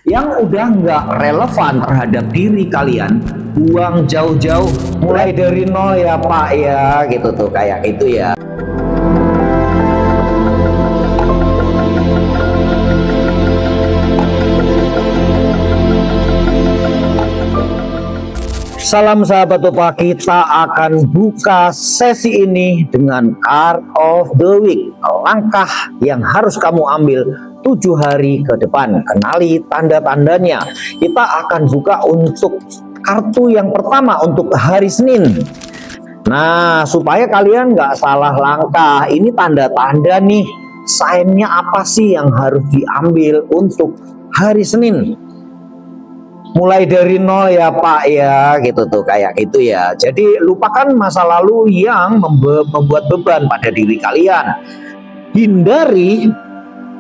yang udah nggak relevan terhadap diri kalian, buang jauh-jauh. Mulai dari nol ya Pak ya, gitu tuh, kayak itu ya. Salam sahabat Opa, kita akan buka sesi ini dengan card of the week. Langkah yang harus kamu ambil 7 hari ke depan. Kenali tanda-tandanya. Kita akan buka untuk kartu yang pertama untuk hari Senin. Nah, supaya kalian nggak salah langkah, ini tanda-tanda nih. Sign-nya apa sih yang harus diambil untuk hari Senin? Mulai dari nol ya Pak ya, gitu tuh, kayak gitu ya. Jadi lupakan masa lalu yang membuat beban pada diri kalian. Hindari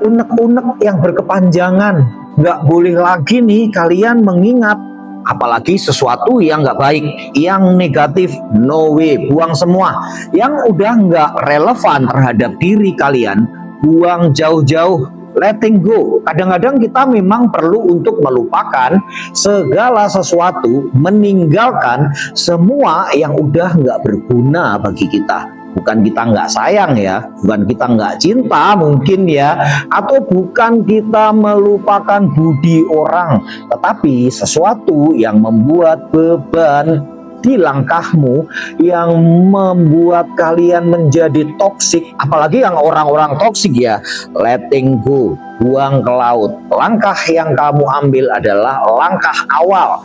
unek-unek yang berkepanjangan. Nggak boleh lagi nih kalian mengingat apalagi sesuatu yang nggak baik, yang negatif, no way, buang semua. Yang udah nggak relevan terhadap diri kalian, buang jauh-jauh. Letting go. Kadang-kadang kita memang perlu untuk melupakan segala sesuatu, meninggalkan semua yang udah nggak berguna bagi kita. Bukan kita nggak sayang ya, bukan kita nggak cinta mungkin ya, atau bukan kita melupakan budi orang, tetapi sesuatu yang membuat beban di langkahmu, yang membuat kalian menjadi toksik, apalagi yang orang-orang toksik ya. Letting go, buang ke laut. Langkah yang kamu ambil adalah langkah awal.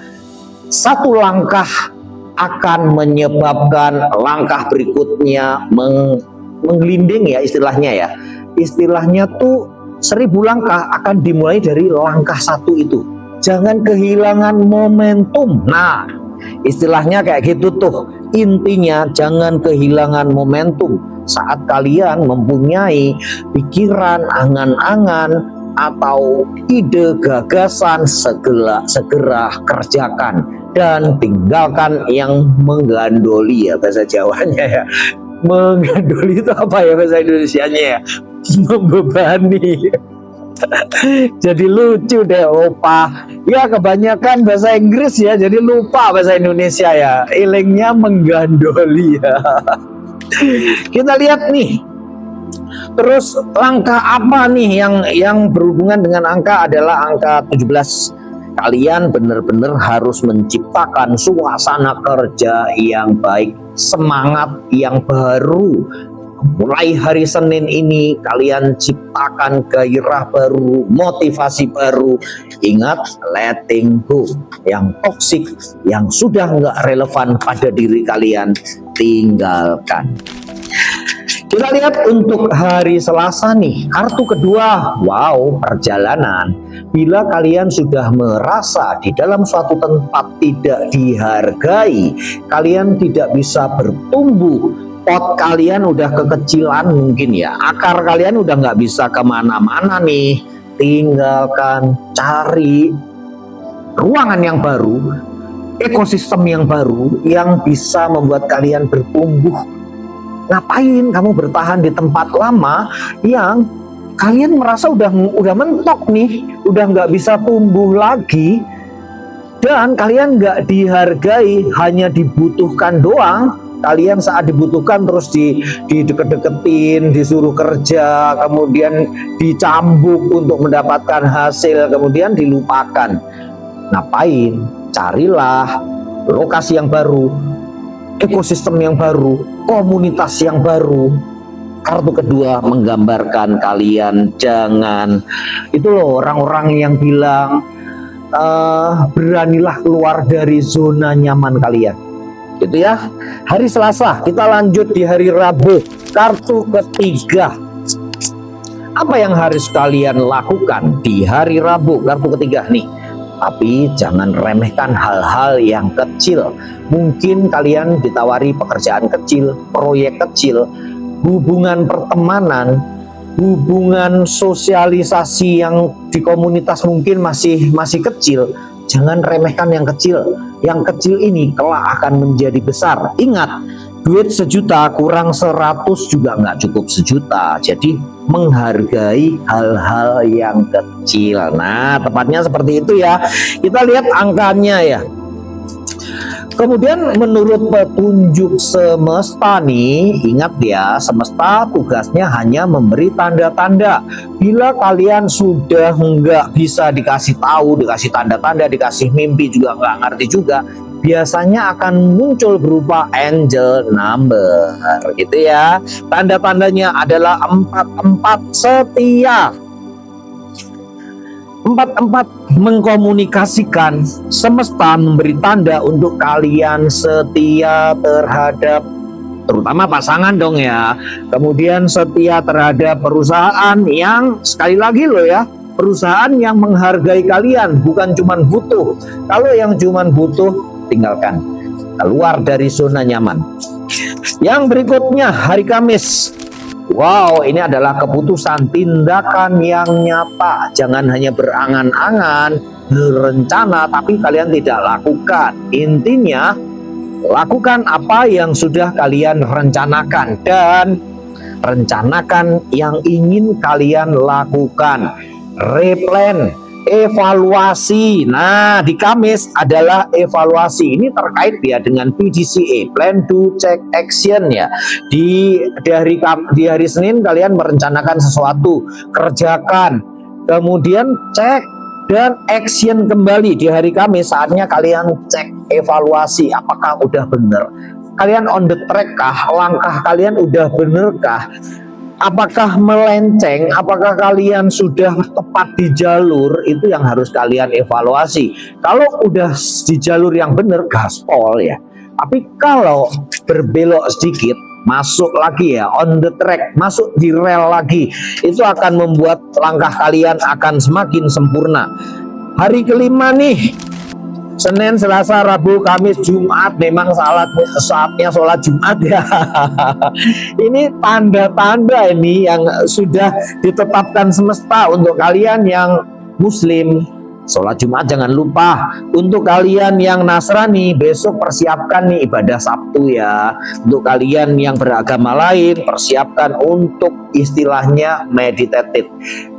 Satu langkah akan menyebabkan langkah berikutnya menggelinding ya, istilahnya ya. Istilahnya tuh 1000 langkah akan dimulai dari langkah satu itu. Jangan kehilangan momentum. Nah, istilahnya kayak gitu tuh. Intinya jangan kehilangan momentum saat kalian mempunyai pikiran, angan-angan, atau ide, gagasan, segera kerjakan dan tinggalkan yang menggandoli ya, bahasa Jawanya ya. Menggandoli itu apa ya bahasa Indonesianya ya? Membebani. Jadi lucu deh Opa. Ya kebanyakan bahasa Inggris ya, jadi lupa bahasa Indonesia ya. Ilengnya menggandoli ya. Kita lihat nih. Terus langkah apa nih yang berhubungan dengan angka adalah angka 17. Kalian benar-benar harus menciptakan suasana kerja yang baik, semangat yang baru. Mulai hari Senin ini kalian ciptakan gairah baru, motivasi baru. Ingat, letting go. Yang toksik, yang sudah nggak relevan pada diri kalian, tinggalkan. Kita lihat untuk hari Selasa nih, kartu kedua. Wow, perjalanan. Bila kalian sudah merasa di dalam suatu tempat tidak dihargai, kalian tidak bisa bertumbuh, pot kalian udah kekecilan mungkin ya, akar kalian udah nggak bisa kemana-mana nih, tinggalkan, cari ruangan yang baru, ekosistem yang baru yang bisa membuat kalian bertumbuh. Ngapain kamu bertahan di tempat lama yang kalian merasa udah mentok nih, udah nggak bisa tumbuh lagi, dan kalian nggak dihargai, hanya dibutuhkan doang. Kalian saat dibutuhkan terus dideket-deketin, disuruh kerja, kemudian dicambuk untuk mendapatkan hasil, kemudian dilupakan. Ngapain? Carilah lokasi yang baru, ekosistem yang baru, komunitas yang baru. Kartu kedua menggambarkan kalian jangan, itu loh orang-orang yang bilang beranilah keluar dari zona nyaman kalian. Gitu ya. Hari Selasa, kita lanjut di hari Rabu. Kartu ketiga. Apa yang harus kalian lakukan di hari Rabu? Kartu ketiga nih. Tapi jangan remehkan hal-hal yang kecil. Mungkin kalian ditawari pekerjaan kecil, proyek kecil, hubungan pertemanan, hubungan sosialisasi yang di komunitas mungkin masih kecil. Jangan remehkan yang kecil. Yang kecil ini kelak akan menjadi besar. Ingat, duit sejuta kurang 100 juga nggak cukup sejuta. Jadi menghargai hal-hal yang kecil. Nah, tepatnya seperti itu ya. Kita lihat angkanya ya. Kemudian menurut petunjuk semesta nih, ingat ya, semesta tugasnya hanya memberi tanda-tanda. Bila kalian sudah nggak bisa dikasih tahu, dikasih tanda-tanda, dikasih mimpi juga nggak ngerti juga, biasanya akan muncul berupa angel number gitu ya. Tanda-tandanya adalah 44 setia. 44 mengkomunikasikan, semesta memberi tanda untuk kalian setia terhadap terutama pasangan dong ya. Kemudian setia terhadap perusahaan yang sekali lagi loh ya, perusahaan yang menghargai kalian, bukan cuman butuh. Kalau yang cuman butuh, tinggalkan, keluar dari zona nyaman. Yang berikutnya hari Kamis. Wow, ini adalah keputusan, tindakan yang nyata. Jangan hanya berangan-angan, berencana, tapi kalian tidak lakukan. Intinya, lakukan apa yang sudah kalian rencanakan dan rencanakan yang ingin kalian lakukan. Replan, evaluasi. Nah, di Kamis adalah evaluasi. Ini terkait ya dengan PDCA, Plan Do Check Action ya. Di hari Senin kalian merencanakan sesuatu, kerjakan. Kemudian cek dan action kembali di hari Kamis. Saatnya kalian cek, evaluasi apakah udah bener. Kalian on the track kah? Langkah kalian udah bener kah? Apakah melenceng? Apakah kalian sudah tepat di jalur? Itu yang harus kalian evaluasi. Kalau udah di jalur yang benar, gaspol ya. Tapi kalau berbelok sedikit, masuk lagi ya, on the track, masuk di rel lagi, itu akan membuat langkah kalian akan semakin sempurna. Hari kelima nih, Senin, Selasa, Rabu, Kamis, Jumat, memang saatnya sholat Jumat ya. Ini tanda-tanda ini yang sudah ditetapkan semesta untuk kalian yang Muslim. Sholat Jumat jangan lupa. Untuk kalian yang Nasrani, besok persiapkan nih ibadah Sabtu ya. Untuk kalian yang beragama lain, persiapkan untuk istilahnya meditative,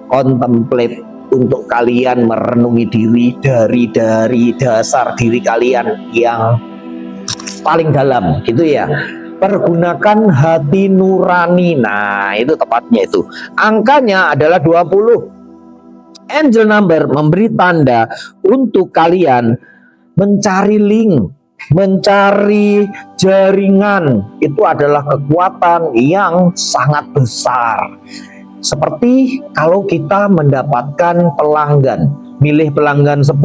contemplate, untuk kalian merenungi diri dari dasar diri kalian yang paling dalam gitu ya. Pergunakan hati nurani. Nah, itu tepatnya itu. Angkanya adalah 20. Angel number memberi tanda untuk kalian mencari link, mencari jaringan. Itu adalah kekuatan yang sangat besar. Seperti kalau kita mendapatkan pelanggan, milih pelanggan 10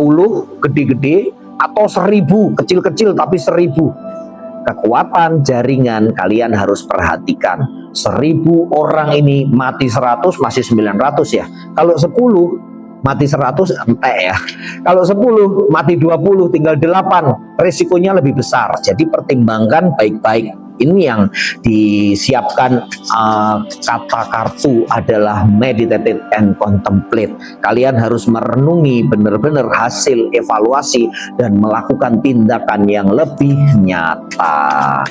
gede-gede atau 1000 kecil-kecil tapi 1000. Kekuatan jaringan kalian harus perhatikan. 1000 orang ini mati 100 masih 900 ya. Kalau 10 mati 100 entek ya. Kalau 10 mati 20 tinggal 8, risikonya lebih besar. Jadi pertimbangkan baik-baik. Ini yang disiapkan kata kartu adalah meditative and contemplate. Kalian harus merenungi benar-benar hasil evaluasi dan melakukan tindakan yang lebih nyata.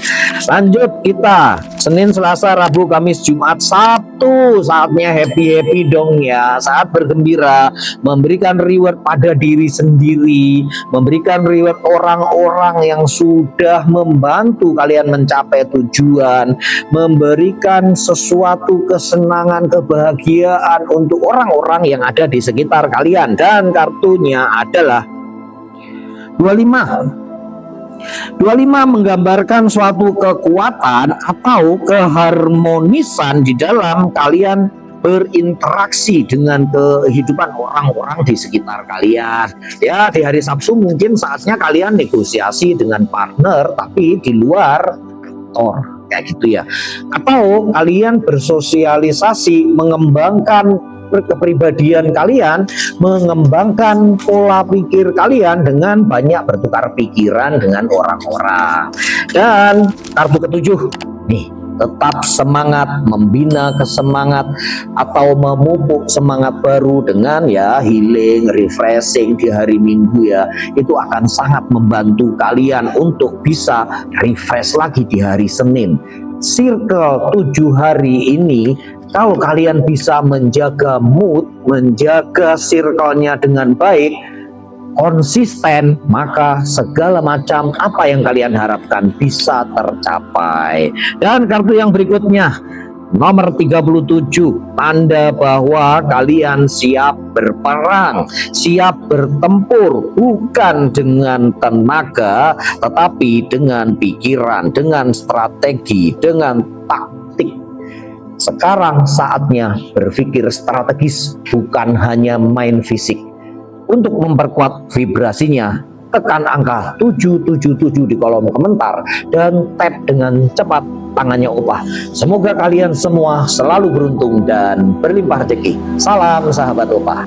Lanjut kita Senin, Selasa, Rabu, Kamis, Jumat, Sabtu. Saatnya happy-happy dong ya. Saat bergembira, memberikan reward pada diri sendiri, memberikan reward orang-orang yang sudah membantu kalian mencapai tujuan, memberikan sesuatu kesenangan, kebahagiaan untuk orang-orang yang ada di sekitar kalian. Dan kartunya adalah 25. 25 menggambarkan suatu kekuatan atau keharmonisan di dalam kalian berinteraksi dengan kehidupan orang-orang di sekitar kalian. Ya, di hari Sabtu mungkin saatnya kalian negosiasi dengan partner tapi di luar kayak gitu ya, atau kalian bersosialisasi, mengembangkan kepribadian kalian, mengembangkan pola pikir kalian dengan banyak bertukar pikiran dengan orang-orang. Dan kartu ketujuh nih, tetap semangat, membina kesemangat atau memupuk semangat baru dengan ya healing, refreshing di hari Minggu ya. Itu akan sangat membantu kalian untuk bisa refresh lagi di hari Senin. Circle 7 hari ini, kalau kalian bisa menjaga mood, menjaga circle-nya dengan baik, konsisten, maka segala macam apa yang kalian harapkan bisa tercapai. Dan kartu yang berikutnya, nomor 37, tanda bahwa kalian siap berperang, siap bertempur, bukan dengan tenaga, tetapi dengan pikiran, dengan strategi, dengan taktik. Sekarang saatnya berpikir strategis, bukan hanya main fisik. Untuk memperkuat vibrasinya, tekan angka 777 di kolom komentar dan tap dengan cepat tangannya Opah. Semoga kalian semua selalu beruntung dan berlimpah rezeki. Salam sahabat Opah.